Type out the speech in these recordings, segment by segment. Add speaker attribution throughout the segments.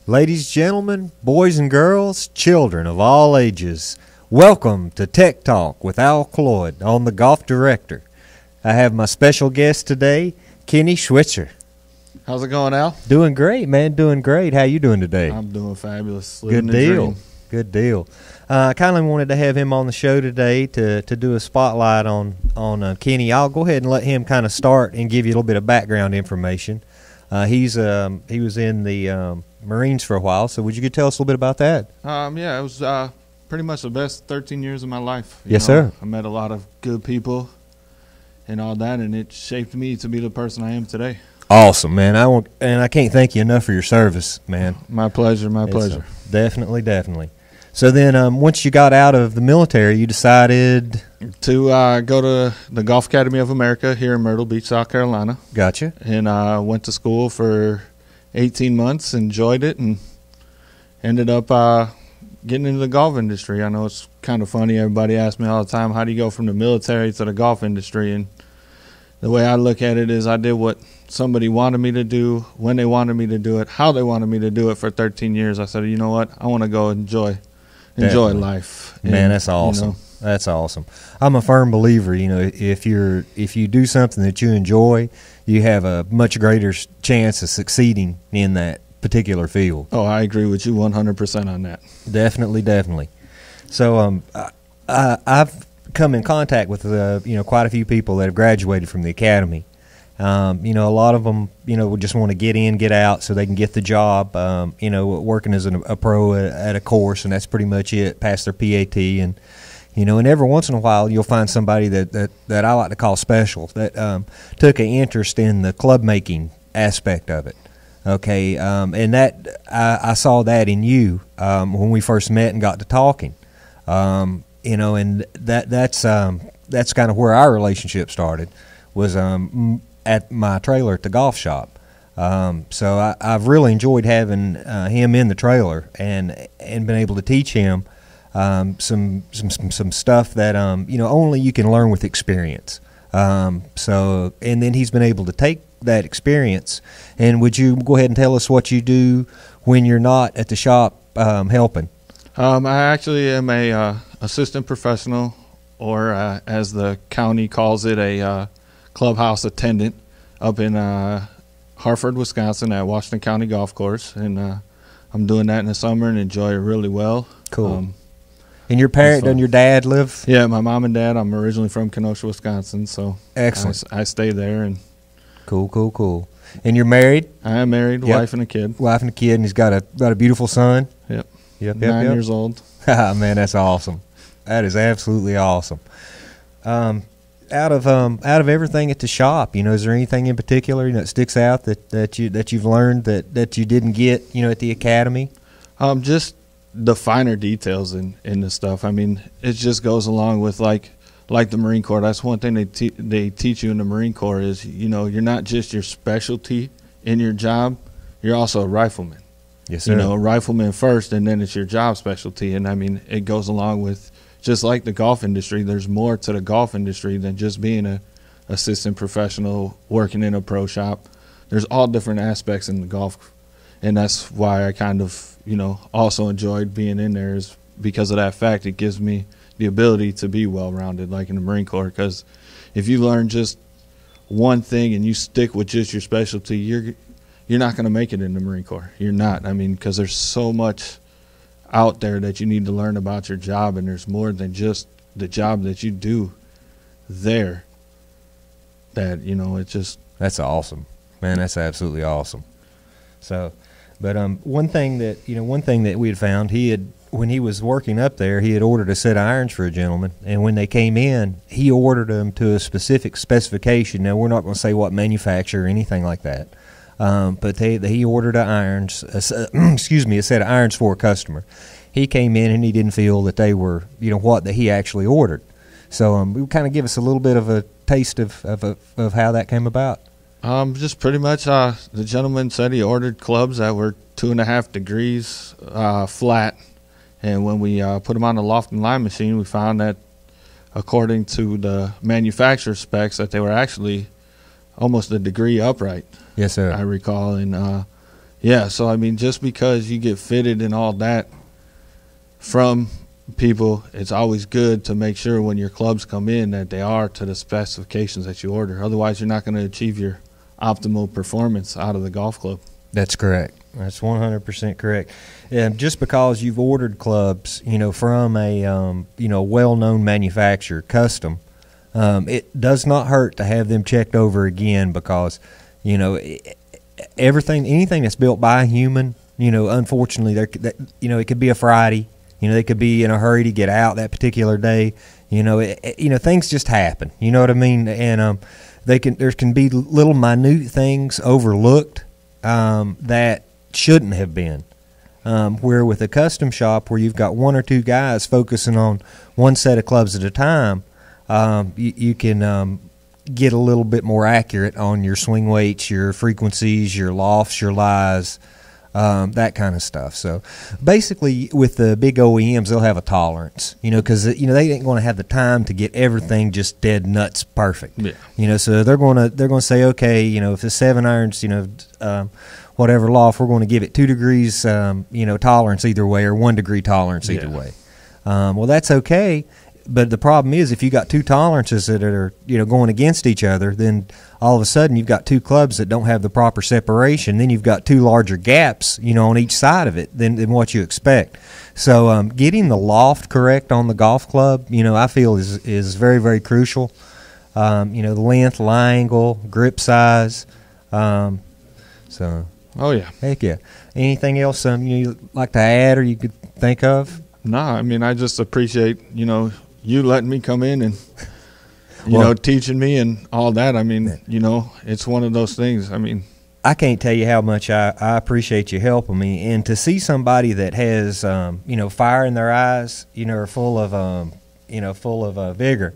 Speaker 1: Ladies, gentlemen, boys and girls, children of all ages, welcome to Tech Talk with Al Cloyd on the Golf Director. I have my special guest today, Kenny Schwitzer.
Speaker 2: How's it going, Al?
Speaker 1: Doing great, man. Doing great. How you doing today?
Speaker 2: I'm doing fabulous.
Speaker 1: Good deal. Good deal. I kind of wanted to have him on the show today to do a spotlight on Kenny. I'll go ahead and let him kind of start and give you a little bit of background information. He was in the Marines for a while, so would you tell us a little bit about that?
Speaker 2: Yeah, it was pretty much the best 13 years of my life.
Speaker 1: Yes, sir.
Speaker 2: I met a lot of good people and all that, and it shaped me to be the person I am today.
Speaker 1: Awesome, man. I can't thank you enough for your service, man.
Speaker 2: My pleasure, my pleasure.
Speaker 1: Definitely. So then once you got out of the military, you decided
Speaker 2: to go to the Golf Academy of America here in Myrtle Beach, South Carolina.
Speaker 1: Gotcha.
Speaker 2: And went to school for 18 months, enjoyed it, and ended up getting into the golf industry. I know it's kind of funny. Everybody asks me all the time, how do you go from the military to the golf industry? And the way I look at it is I did what somebody wanted me to do, when they wanted me to do it, how they wanted me to do it for 13 years. I said, you know what, I want to go enjoy life.
Speaker 1: Man, that's awesome. That's awesome. I'm a firm believer, if you do something that you enjoy, you have a much greater chance of succeeding in that particular field.
Speaker 2: Oh, I agree with you 100% on that.
Speaker 1: Definitely. So I've come in contact with quite a few people that have graduated from the academy. A lot of them, would just want to get in, get out so they can get the job, working as a pro at a course, and that's pretty much it, pass their PAT. And, and every once in a while you'll find somebody that I like to call special, that took an interest in the club making aspect of it. Okay, and that I saw that in you when we first met and got to talking. And that's kind of where our relationship started, was at my trailer at the golf shop. So I've really enjoyed having him in the trailer and been able to teach him some stuff that only you can learn with experience. And then he's been able to take that experience. And would you go ahead and tell us what you do when you're not at the shop helping?
Speaker 2: I actually am a assistant professional, or as the county calls it, a clubhouse attendant up in Hartford, Wisconsin at Washington County Golf Course. And I'm doing that in the summer and enjoy it really well.
Speaker 1: Cool. And your parent and your dad live?
Speaker 2: Yeah, my mom and dad. I'm originally from Kenosha, Wisconsin, so
Speaker 1: excellent.
Speaker 2: I stay there. And
Speaker 1: Cool. And you're married?
Speaker 2: I am married,
Speaker 1: yep.
Speaker 2: Wife and a kid,
Speaker 1: and he's got a beautiful son.
Speaker 2: Yep. 9
Speaker 1: years
Speaker 2: old.
Speaker 1: Man, that's awesome. That is absolutely awesome. Out of everything at the shop, is there anything in particular that sticks out that you've learned that you didn't get at the academy?
Speaker 2: Just the finer details in the stuff. I mean, it just goes along with like the Marine Corps. That's one thing they teach you in the Marine Corps is you're not just your specialty in your job, you're also a rifleman.
Speaker 1: Yes, sir.
Speaker 2: A rifleman first, and then it's your job specialty. And I mean, it goes along with, just like the golf industry, there's more to the golf industry than just being a assistant professional working in a pro shop. There's all different aspects in the golf, and that's why I kind of also enjoyed being in there, is because of that fact. It gives me the ability to be well-rounded, like in the Marine Corps, because if you learn just one thing and you stick with just your specialty, you're not going to make it in the Marine Corps. You're not. I mean, because there's so much out there that you need to learn about your job, and there's more than just the job that you do there. That it's just,
Speaker 1: that's awesome, man. That's absolutely awesome. So, but one thing that we had found, when he was working up there, he had ordered a set of irons for a gentleman, and when they came in, he ordered them to a specific specification. Now, we're not going to say what manufacturer or anything like that, but he ordered a set of irons for a customer. He came in and he didn't feel that they were, what that he actually ordered. So, kind of give us a little bit of a taste of how that came about.
Speaker 2: Just pretty much, the gentleman said he ordered clubs that were 2.5 degrees flat. And when we put them on the loft and line machine, we found that according to the manufacturer specs, that they were actually almost a degree upright.
Speaker 1: Yes, sir.
Speaker 2: I recall. And Yeah, so I mean, just because you get fitted and all that from people, it's always good to make sure when your clubs come in that they are to the specifications that you order. Otherwise, you're not going to achieve your optimal performance out of the golf club.
Speaker 1: That's correct. That's 100% correct. And just because you've ordered clubs, from a well-known manufacturer, custom, it does not hurt to have them checked over again because, anything that's built by a human, unfortunately, it could be a Friday. They could be in a hurry to get out that particular day. Things just happen. You know what I mean? And there can be little minute things overlooked that shouldn't have been. Where with a custom shop where you've got one or two guys focusing on one set of clubs at a time, you can get a little bit more accurate on your swing weights, your frequencies, your lofts, your lies, that kind of stuff. So basically with the big OEMs, they'll have a tolerance, because they ain't going to have the time to get everything just dead nuts perfect.
Speaker 2: Yeah.
Speaker 1: So they're going to say, okay, if the 7 irons, whatever loft, we're going to give it 2 degrees, tolerance either way, or 1 degree tolerance either way. Well, that's okay. But the problem is, if you got two tolerances that are going against each other, then all of a sudden you've got two clubs that don't have the proper separation. Then you've got two larger gaps, on each side of it than what you expect. So getting the loft correct on the golf club, I feel is very, very crucial. The length, lie angle, grip size. Oh
Speaker 2: yeah,
Speaker 1: heck yeah. Anything else you'd like to add or you could think of?
Speaker 2: No, I mean, I just appreciate you letting me come in and teaching me and all that. I mean, it's one of those things. I mean,
Speaker 1: I can't tell you how much I appreciate you helping me, and to see somebody that has fire in their eyes, are full of vigor.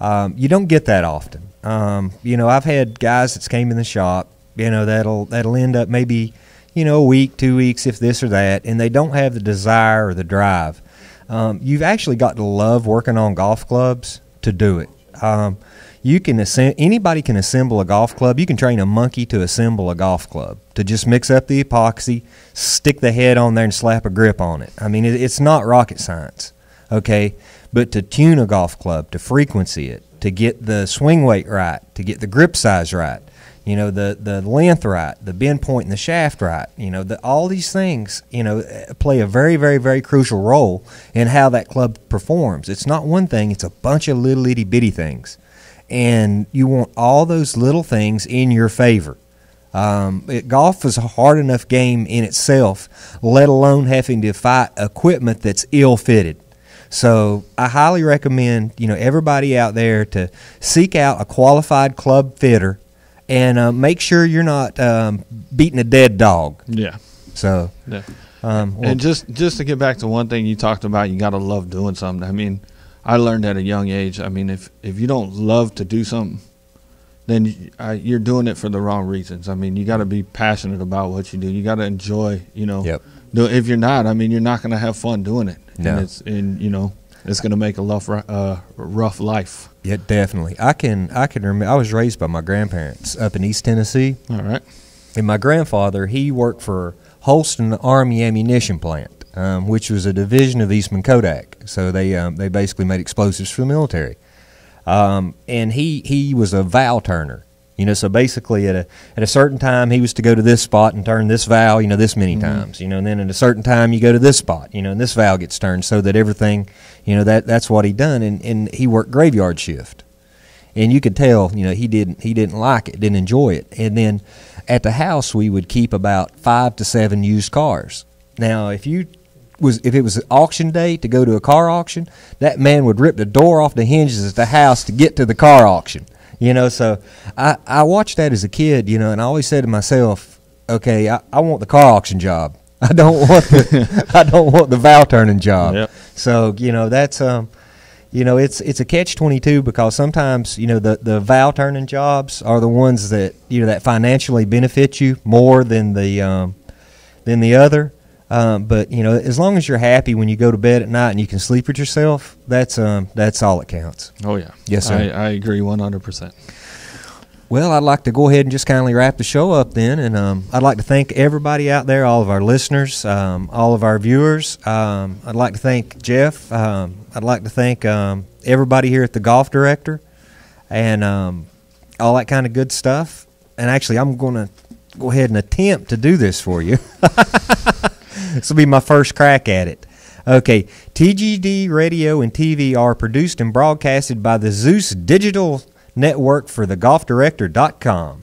Speaker 1: You don't get that often. I've had guys that's came in the shop, that'll end up maybe a week, 2 weeks, if this or that, and they don't have the desire or the drive. You've actually got to love working on golf clubs to do it. Anybody can assemble a golf club. You can train a monkey to assemble a golf club, to just mix up the epoxy, stick the head on there, and slap a grip on it. I mean, it's not rocket science, okay? But to tune a golf club, to frequency it, to get the swing weight right, to get the grip size right, the length right, the bend point in the shaft right, all these things, play a very, very, very crucial role in how that club performs. It's not one thing, it's a bunch of little itty bitty things. And you want all those little things in your favor. Golf is a hard enough game in itself, let alone having to fight equipment that's ill-fitted. So I highly recommend, everybody out there to seek out a qualified club fitter and make sure you're not beating a dead dog.
Speaker 2: Yeah.
Speaker 1: So,
Speaker 2: yeah. And just to get back to one thing you talked about, you got to love doing something. I mean, I learned at a young age. I mean, if you don't love to do something, then you're doing it for the wrong reasons. I mean, you got to be passionate about what you do. You got to enjoy,
Speaker 1: Yep.
Speaker 2: If you're not, I mean, you're not going to have fun doing it.
Speaker 1: No.
Speaker 2: And it's going to make a rough life.
Speaker 1: Yeah, definitely. I can remember. I was raised by my grandparents up in East Tennessee.
Speaker 2: All right.
Speaker 1: And my grandfather, he worked for Holston Army Ammunition Plant, which was a division of Eastman Kodak. So they basically made explosives for the military. And he was a valve turner. So basically at a certain time he was to go to this spot and turn this valve, this many times, and then at a certain time you go to this spot, and this valve gets turned so that everything, that's what he done. And he worked graveyard shift. And you could tell, he didn't like it, didn't enjoy it. And then at the house we would keep about 5 to 7 used cars. Now, if it was auction day to go to a car auction, that man would rip the door off the hinges at the house to get to the car auction. So I watched that as a kid, and I always said to myself, okay, I want the car auction job. I don't want the valve turning job.
Speaker 2: Yep.
Speaker 1: So, that's it's a catch-22 because sometimes, the valve turning jobs are the ones that, that financially benefit you more than the other. But as long as you're happy when you go to bed at night and you can sleep with yourself, that's all that counts.
Speaker 2: Oh yeah.
Speaker 1: Yes, sir.
Speaker 2: I agree 100%.
Speaker 1: Well, I'd like to go ahead and just kindly wrap the show up then, and I'd like to thank everybody out there, all of our listeners, all of our viewers. I'd like to thank Jeff. I'd like to thank everybody here at the Golf Director, and all that kind of good stuff. And actually, I'm going to go ahead and attempt to do this for you. This will be my first crack at it. Okay, TGD Radio and TV are produced and broadcasted by the Zeus Digital Network for thegolfdirector.com.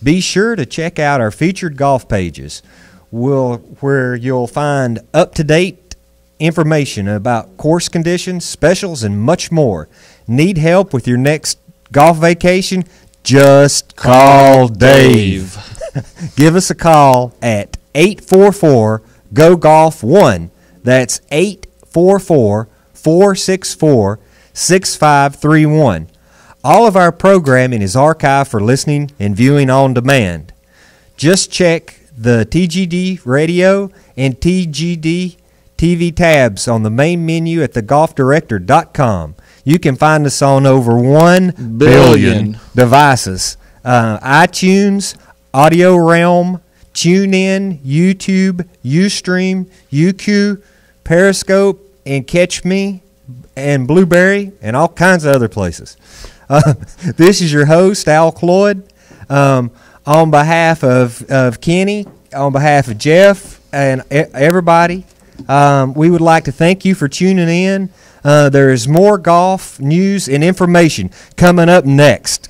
Speaker 1: Be sure to check out our featured golf pages, where you'll find up-to-date information about course conditions, specials, and much more. Need help with your next golf vacation? Just call Dave. Give us a call at 844-GO-GOLF-1. That's 844-464-6531. All of our programming is archived for listening and viewing on demand. Just check the TGD Radio and TGD TV tabs on the main menu at thegolfdirector.com. You can find us on over 1 billion devices. iTunes, Audio Realm, TuneIn, YouTube, Ustream, UQ, Periscope, and Catch Me, and Blueberry, and all kinds of other places. This is your host, Al Cloyd. On behalf of Kenny, on behalf of Jeff, and everybody, we would like to thank you for tuning in. There is more golf news and information coming up next.